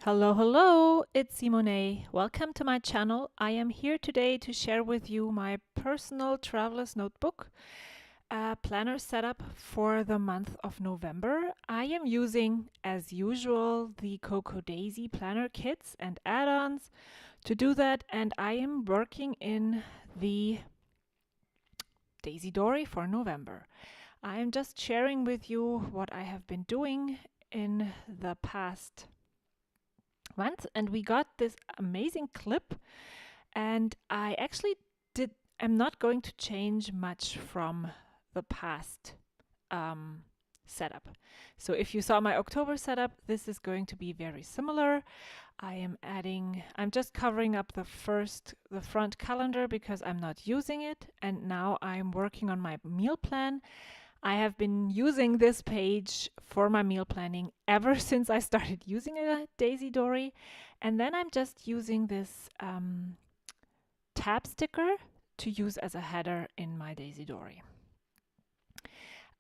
Hello, hello, it's Simone. Welcome to my channel. I am here today to share with you my personal traveler's notebook planner setup for the month of November. I am using, as usual, the Coco Daisy planner kits and add-ons to do that, and I am working in the Daisy Dori for November. I am just sharing with you what I have been doing in the past month, and we got this amazing clip, and I actually am not going to change much from the past setup. So if you saw my October setup, this is going to be very similar. I'm just covering up the front calendar because I'm not using it, and now I'm working on my meal plan. I have been using this page for my meal planning ever since I started using a Daisy Dori. And then I'm just using this tab sticker to use as a header in my Daisy Dori.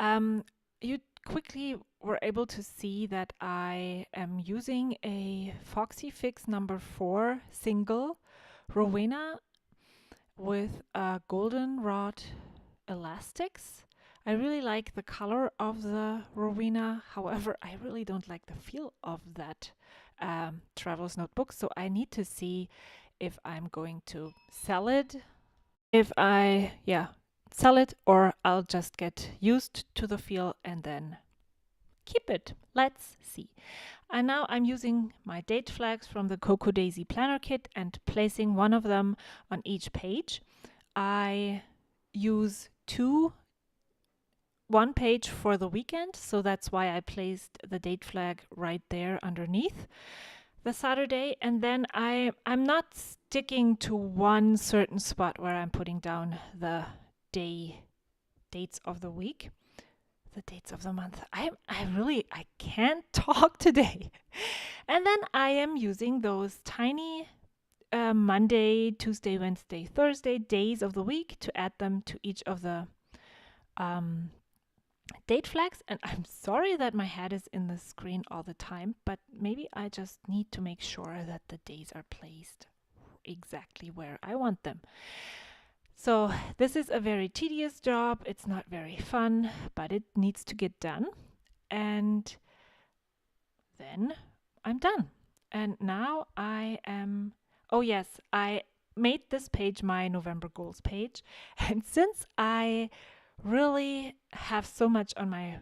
You quickly were able to see that I am using a Foxy Fix number 4 single Rowena with goldenrod elastics. I really like the color of the Rowena. However, I really don't like the feel of that traveler's notebook. So I need to see if I'm going to sell it. Sell it, or I'll just get used to the feel and then keep it. Let's see. And now I'm using my date flags from the Coco Daisy Planner Kit and placing one of them on each page. I use one page for the weekend, so that's why I placed the date flag right there underneath the Saturday. And then I'm not sticking to one certain spot where I'm putting down the dates of the week, the dates of the month. I can't talk today. And then I am using those tiny Monday, Tuesday, Wednesday, Thursday days of the week to add them to each of the date flags. And I'm sorry that my head is in the screen all the time, but maybe I just need to make sure that the days are placed exactly where I want them. So this is a very tedious job. It's not very fun, but it needs to get done. And then I'm done. And now oh yes, I made this page my November goals page. And since I really have so much on my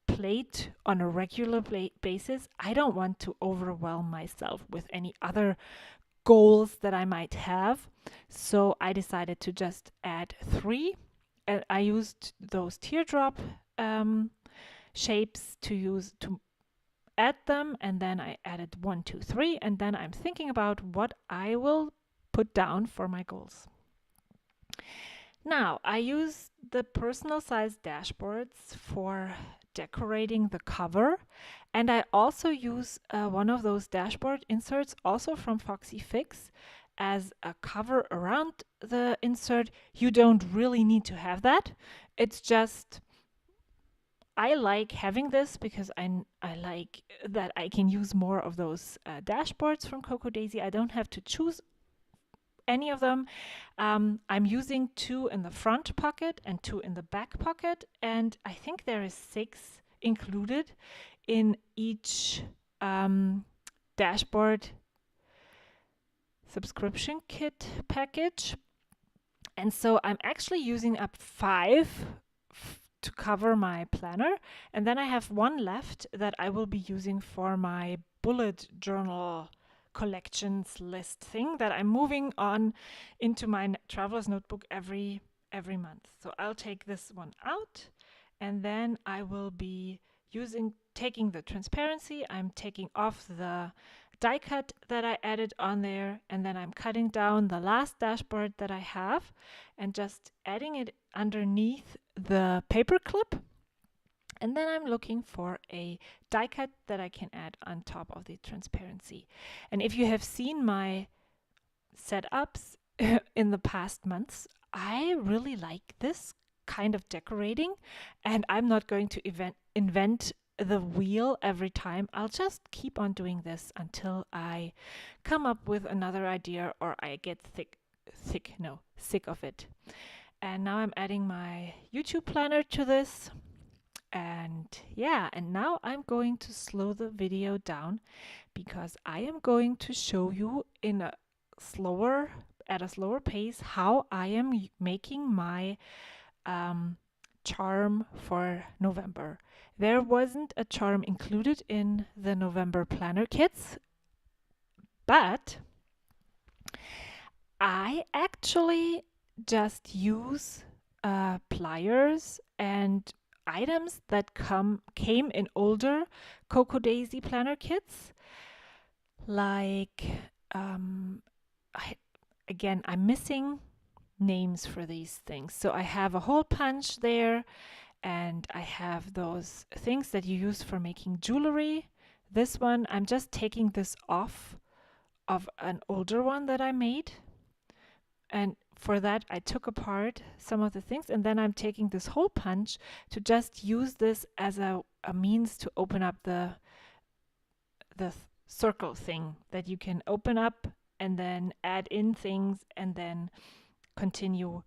plate on a regular basis, I don't want to overwhelm myself with any other goals that I might have. So I decided to just add 3. I used those teardrop shapes to add them, and then I added 1, 2, 3, and then I'm thinking about what I will put down for my goals. Now, I use the personal size dashboards for decorating the cover, and I also use one of those dashboard inserts, also from Foxy Fix, as a cover around the insert. You don't really need to have that. It's just I like having this because I like that I can use more of those dashboards from Coco Daisy. I don't have to choose any of them. I'm using 2 in the front pocket and 2 in the back pocket, and I think there is 6 included in each dashboard subscription kit package. And so I'm actually using up 5 to cover my planner, and then I have 1 left that I will be using for my bullet journal collections list thing that I'm moving on into my traveler's notebook every month. So I'll take this one out, and then I will be taking the transparency. I'm taking off the die cut that I added on there, and then I'm cutting down the last dashboard that I have and just adding it underneath the paper clip. And then I'm looking for a die cut that I can add on top of the transparency. And if you have seen my setups in the past months, I really like this kind of decorating, and I'm not going to invent the wheel every time. I'll just keep on doing this until I come up with another idea or I get sick of it. And now I'm adding my YouTube planner to this. And yeah, and now I'm going to slow the video down because I am going to show you at a slower pace how I am making my charm for November. There wasn't a charm included in the November planner kits, but I actually just use pliers and items that came in older Coco Daisy planner kits. Like, I'm missing names for these things. So I have a hole punch there, and I have those things that you use for making jewelry. This one, I'm just taking this off of an older one that I made. And for that, I took apart some of the things, and then I'm taking this hole punch to just use this as a means to open up the circle thing that you can open up and then add in things and then continue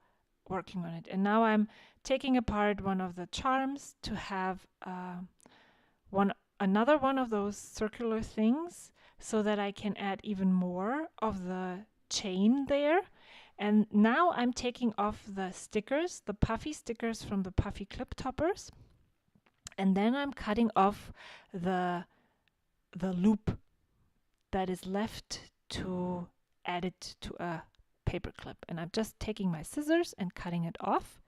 working on it. And now I'm taking apart one of the charms to have another one of those circular things so that I can add even more of the chain there. And now I'm taking off the stickers, the puffy stickers from the puffy clip toppers. And then I'm cutting off the loop that is left to add it to a paper clip. And I'm just taking my scissors and cutting it off.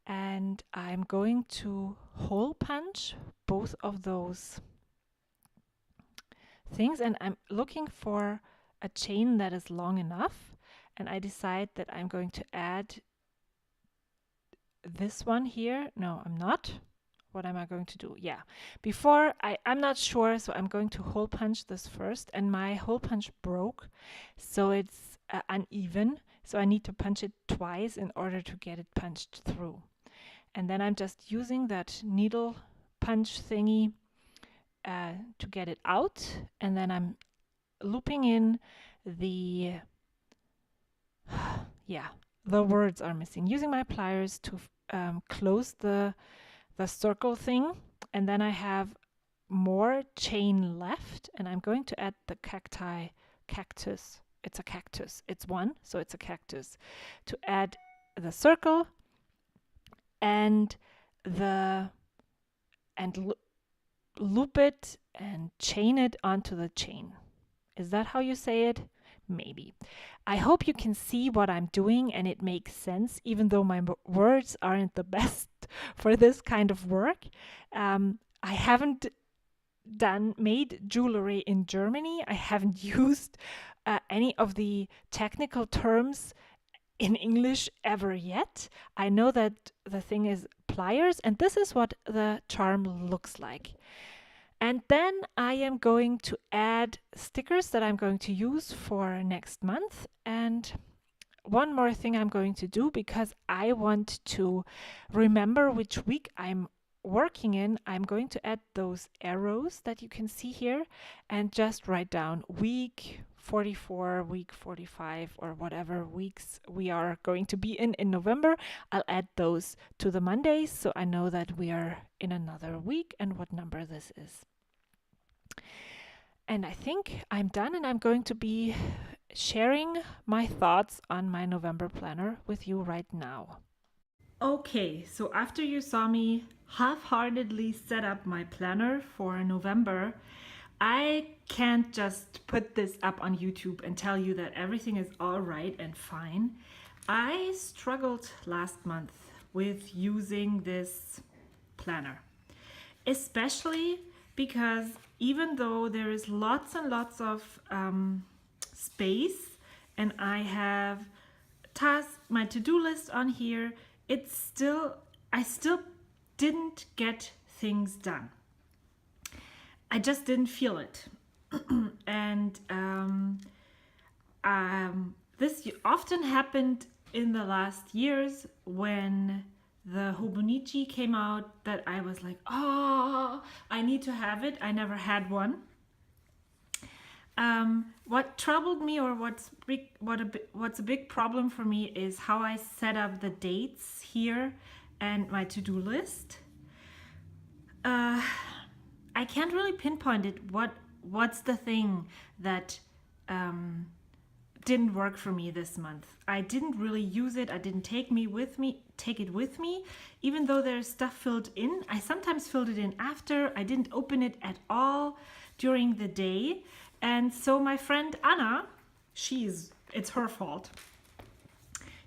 And I'm going to hole punch both of those things. And I'm looking for a chain that is long enough. And I decide that I'm going to add this one here. No, I'm not. What am I going to do? Yeah, I'm not sure, so I'm going to hole punch this first, and my hole punch broke, so it's uneven, so I need to punch it twice in order to get it punched through. And then I'm just using that needle punch thingy to get it out, and then I'm looping in the the words are missing, using my pliers to close the circle thing, and then I have more chain left, and I'm going to add the cactus. It's a cactus. It's one, so it's a cactus. To add the circle and loop it and chain it onto the chain. Is that how you say it? Maybe. I hope you can see what I'm doing and it makes sense, even though my words aren't the best for this kind of work. I haven't made jewelry in Germany. I haven't used any of the technical terms in English ever yet. I know that the thing is pliers, and this is what the charm looks like. And then I am going to add stickers that I'm going to use for next month. And one more thing I'm going to do, because I want to remember which week I'm working in, I'm going to add those arrows that you can see here and just write down week 44, week 45, or whatever weeks we are going to be in November. I'll add those to the Mondays so I know that we are in another week and what number this is. And I think I'm done, and I'm going to be sharing my thoughts on my November planner with you right now. Okay, so after you saw me half-heartedly set up my planner for November, I can't just put this up on YouTube and tell you that everything is all right and fine. I struggled last month with using this planner, especially because even though there is lots and lots of space and I have my to-do list on here, I still didn't get things done. I just didn't feel it. And this often happened in the last years when the Hobonichi came out that I was like, oh, I need to have it. I never had one. What troubled me, or what's a big problem for me, is how I set up the dates here and my to-do list. I can't really pinpoint it. What's the thing that didn't work for me this month? I didn't really use it. I didn't take it with me, even though there's stuff filled in. I sometimes filled it in after. I didn't open it at all during the day. And so my friend Anna, it's her fault.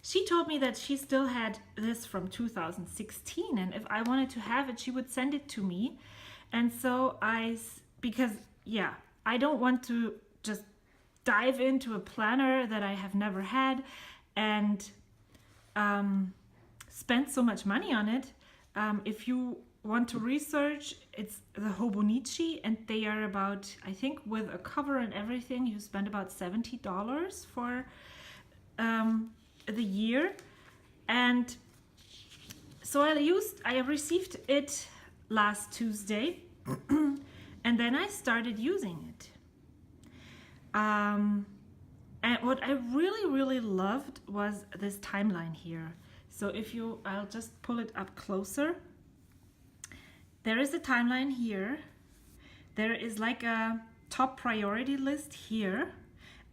She told me that she still had this from 2016, and if I wanted to have it, she would send it to me. And so because I don't want to just dive into a planner that I have never had and spend so much money on it. If you want to research, it's the Hobonichi, and they are about, I think with a cover and everything, you spend about $70 for the year. And so I received it last Tuesday and then I started using it. And what I really loved was this timeline here. So I'll just pull it up closer. There is a timeline here. There is like a top priority list here.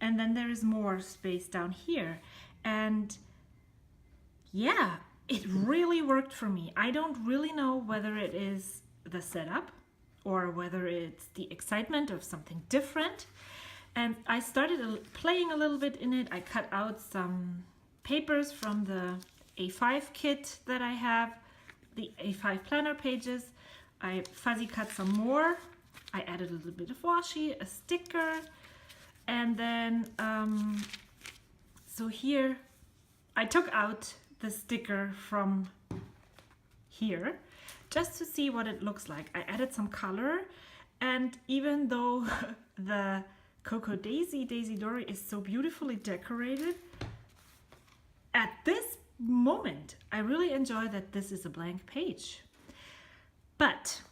And then there is more space down here. And yeah, it really worked for me. I don't really know whether it is the setup or whether it's the excitement of something different. And I started playing a little bit in it. I cut out some papers from the A5 kit that I have, the A5 planner pages. I fuzzy cut some more. I added a little bit of washi, a sticker, and then so here I took out the sticker from here just to see what it looks like. I added some color, and even though the Coco Daisy Dori is so beautifully decorated, at this moment I really enjoy that this is a blank page. But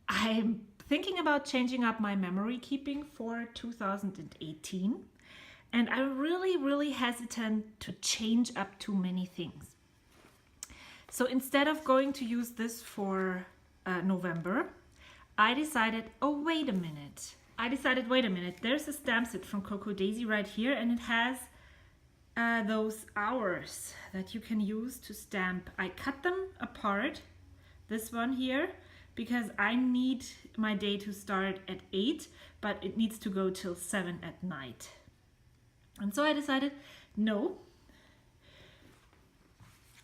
I'm thinking about changing up my memory keeping for 2018, and I'm really hesitant to change up too many things. So instead of going to use this for November, I decided, wait a minute, there's a stamp set from Coco Daisy right here, and it has those hours that you can use to stamp. I cut them apart, this one here, because I need my day to start at 8, but it needs to go till 7 at night. And so I decided, no,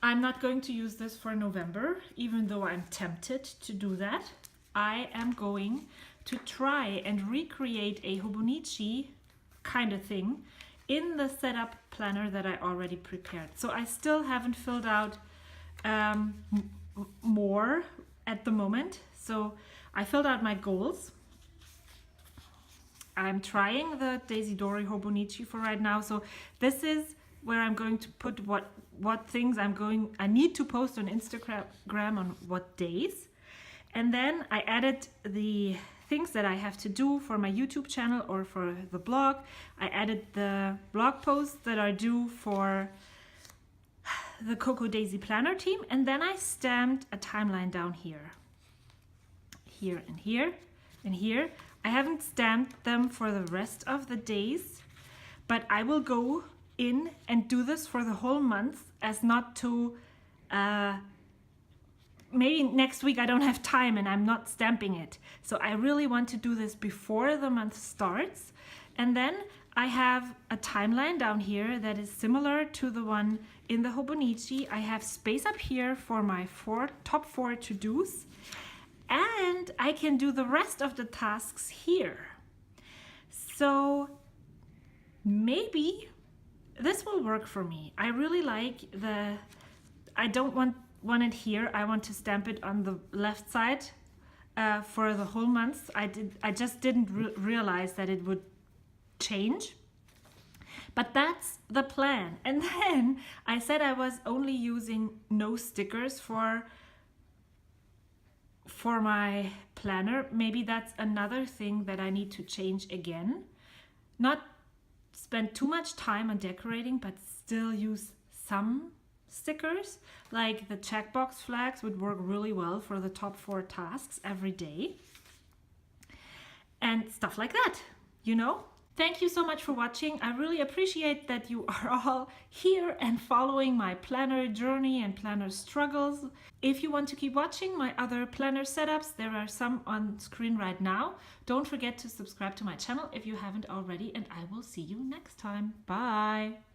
I'm not going to use this for November, even though I'm tempted to do that. I am going to try and recreate a Hobonichi kind of thing in the setup planner that I already prepared. So I still haven't filled out more at the moment. So I filled out my goals. I'm trying the Daisy Dori Hobonichi for right now. So this is where I'm going to put what things I need to post on Instagram on what days. And then I added the things that I have to do for my YouTube channel or for the blog. I added the blog posts that are due for the Coco Daisy planner team, and then I stamped a timeline down here and here and here. I haven't stamped them for the rest of the days, but I will go in and do this for the whole month, as not to maybe next week I don't have time and I'm not stamping it. So I really want to do this before the month starts. And then I have a timeline down here that is similar to the one in the Hobonichi. I have space up here for my top four to-dos, and I can do the rest of the tasks here. So maybe this will work for me. I really like I don't want it here. I want to stamp it on the left side for the whole month. I just didn't realize that it would change. But that's the plan. And then I said I was only using no stickers for my planner. Maybe that's another thing that I need to change again. Not spend too much time on decorating, but still use some stickers. Like the checkbox flags would work really well for the top 4 tasks every day. And stuff like that, you know? Thank you so much for watching. I really appreciate that you are all here and following my planner journey and planner struggles. If you want to keep watching my other planner setups, there are some on screen right now. Don't forget to subscribe to my channel if you haven't already, and I will see you next time. Bye!